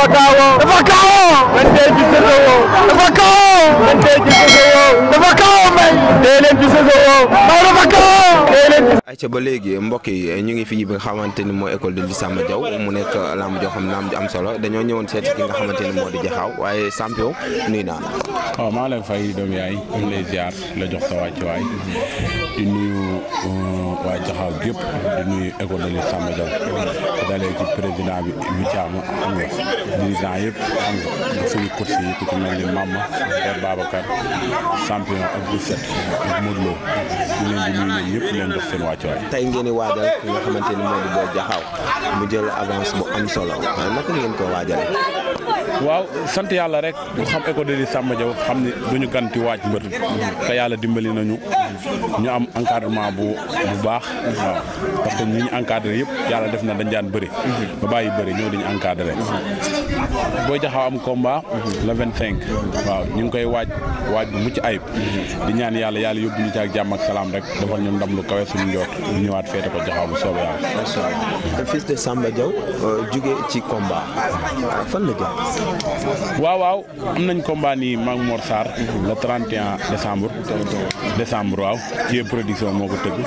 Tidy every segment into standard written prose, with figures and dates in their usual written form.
dafa kaawoo dafa kaawoo man tey ci Sosowo dafa kaawoo man tey ci Sosowo dafa kaawoo may tey leen ci Sosowo may dafa kaawoo tey leen ci ayca ba léegi mbokk yi ñu ngi fii bi nga xamante ni mooy école de Ly Samba Diaw mu nekk lamb joo xam lamb ju am solo dañoo ñëwoon seet ki nga xamante ni moo di Jaxaaw waaye champion nuyu naa la. waaw maa lay fay doom yaay ñu lay ziar la jox sa wàccuwaay di nuyu waa Jaxaaw gépp di nuyu école de Ly Samba Diaw dalee ci président bi Thiam xam nga dirigeant yëpp xam nga suñu course yi ku ci mel ni Mama Père Babacar champion ak Boussette ak Modou Lo ñu leen di nuyu ñoom ñëpp leen jox seen wàccuwaay. tey ngeen di waajal ki nga xamante ni moo di Boy Jaxaaw mu jël avance bu am solo naka ngeen ko waajalee. waaw sant yàlla rek ku xam école de Ly Samba Diaw xam ni duñu ganti waaj mbër te yàlla dimbali nañu ñu am encadrement bu baax waaw parce que ñi ñu encadré yëpp yàlla def na dañ daan bëri ba bàyyi bëri ñëw dañu encadré Boy Jaxaaw am combat le 25 waaw ñu ngi koy waaj bu mucc ayib di ñaan yàlla yóbbu ñu ci ak jàmm ak salaam rek defal ñu ndam lu kawe suñu njoot ñu ñëwaat feete ko Jaxaaw bu soobee yàlla. macha allah fils de Samba Diaw jóge ci combat fan la jëm. waaw am nañ combat nii maag Mor Sarr le 31 décembre waaw ci production moo ko tëgg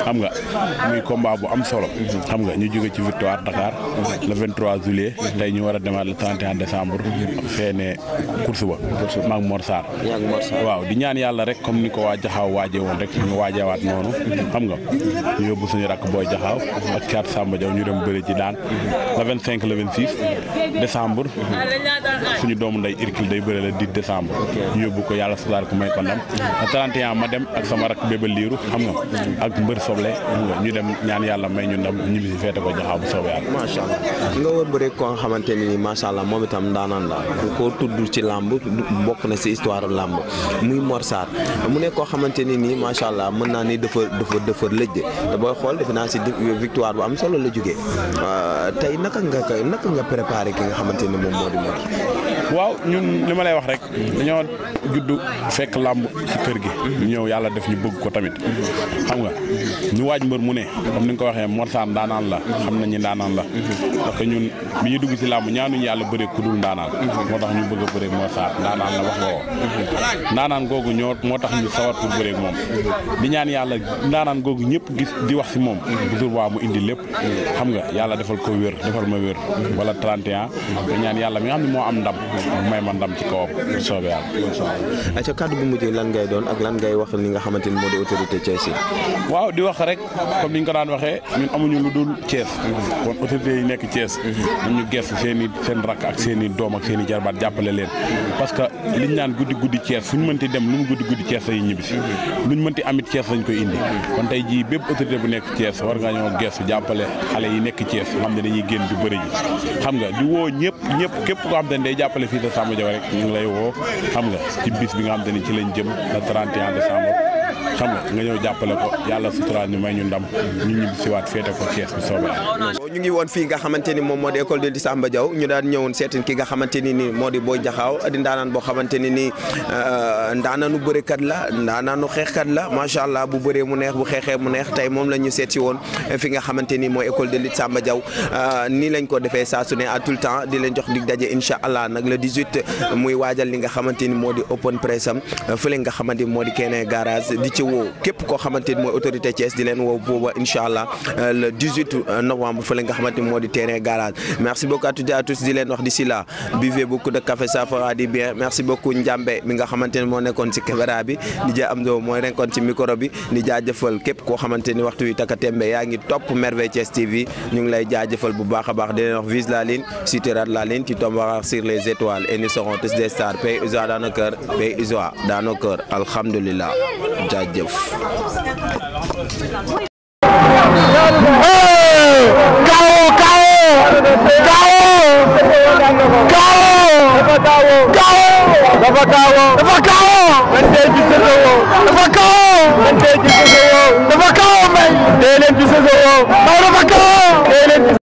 xam nga muy combat bu am solo xam nga ñu jóge ci victoire Dakar le 23 juillet tey ñu war a demaat le 31 décembre feene course ba maag Mor Sarr waaw di ñaan yàlla rek comme ni ko waa Jaxaaw waajee woon rek ñu waajewaat noonu xam nga ñu yóbbu suñu rakk Boy Jaxaaw ak Thiat Samba Diaw ñu dem bëri ci daan le 25 le 26 décembre suñu doomu nday Irkil day bëre le 10 décembre ñu yóbbu ko yàlla sudaar ko may ko ndam le 31 ma dem ak sama rak bébé liiru xam nga ak mbër soble xam nga ñu dem ñaan yàlla may ñu ndam ñu bi si feete ko Jaxaaw bu soobee yàlla. macha allah nga war bëre ko nga xamante ni nii macha allah moom itam ndaanaan la ko tudd ci làmb bokk na si histoire làmb muy Mor Sarr mu ne koo xamante ni nii macha allah mën naa ni dafa lëj te booy xool defe naa si victoire bu am solo la jógee tey naka nga préparé ki nga xamante ni moom moo di Mor. waaw ñun li ma lay wax rek dañoo juddu fekk làmb ci kër gi ñëw yàlla def ñu bëgg ko tamit xam nga ñu waaj mbër mu ne comme ni nga ko waxee Mor Sarr ndaanaan la xam nañu ndaanaan la parce que ñun bi ñu dugg ci làmb ñaanuñu yàlla bëree ku dul ndaanaan moo tax ñu bëgg a bëree Mor Sarr ndaanaan la wax nga woo ndaanaan googu moo tax ñu sawar pour bëree moom di ñaan yàlla ndaanaan googu ñëpp gis di wax ci moom bu jour waa mu indi lépp xam nga yàlla defal ko wér defal ma wér wala 31 di ñaan yàlla mi nga xam ne moo am ndam may ma ndam ci kawam soobee yàlla. ayca kàddu bu mujj lan ngay doon ak lan ngay wax li nga xamante ni moo di autorité Thiès yi. waaw di wax rek comme ni ñu ko daan waxee ñun amuñu lu dul Thiès kon autorité yi nekk Thiès nañu gestu seen rakk ak seen i doom ak seen i jarbaat jàppale leen parce que liñ naan guddi Thiès fu ñu mënti dem lu mu guddi Thiès lañuy ñibbisi luñ mënti amit Thiès lañ koy indi kon tey jii bépp autorité bu nekk Thiès war nga ñoo gestu jàppale xale yi nekk Thiès xam ne dañuy génn di bëri ji xam nga di woo ñëpp képp koo xam ne day jàppale fii de Samba Diaw rek ñu ngi lay woo xam nga ci bis bi nga xam te ni ci lañ jëm le 31 décembre xam nga ñëw jàppale ko yàlla suturaal ñu may ñu ndam ñu ñibbi si waat féete ko Thiès bi soobee yàlla. ñu ngi woon fii nga xamante ni moom moo di école de Ly Samba Diaw ñu daan ñëwoon seetin ki nga xamante ni nii moo di Boy Jaxaaw di ndaanaan boo xamante ni nii ndaanaanu bërekat la ndaanaanu xeexkat la macha allah bu bëree mu neex bu xeexee mu neex tey moom la ñu seet si woon fi nga xamante ni mooy école de Ly Samba Diaw nii lañ ko defee saa su ne à tout le temps di leen jox dig daje incha allah nag le 18 muy waajal li nga xamante ni moo di open press am fële nga xamante ni moo di Kene garage di ci woo képp koo xamante ni mooy autorité Thiès di leen woo booba incha allah le 18 novembre fële nga xamante ni moo di terrain garage. Merci beaucoup à toutes et à tous di leen wax d'ici là buvez beaucoup de café ça fera du bien merci beaucoup Njambe mi nga xamante ni moo nekkoon ci caméra bi di jaa am do mooy nekkoon ci micro bi di jaajëfal képp koo xamante ni waxtu wi taka tembe yaa ngi topp Merveille Thiès TV ñu ngi lay jaajëfal bu baax a baax di leen wax vise la ligne si tu rates la ligne tu tomberas sur les étoiles et nous serons tous des stars paix usoa dans nos cœurs paix usoa dans nos cœurs alhamdulillah jaajëf. dafa kaawoo man tey ci Sosowo dafa kaawoo man tey ci Sosowo dafa kaawoo may tey leen ci Sosowo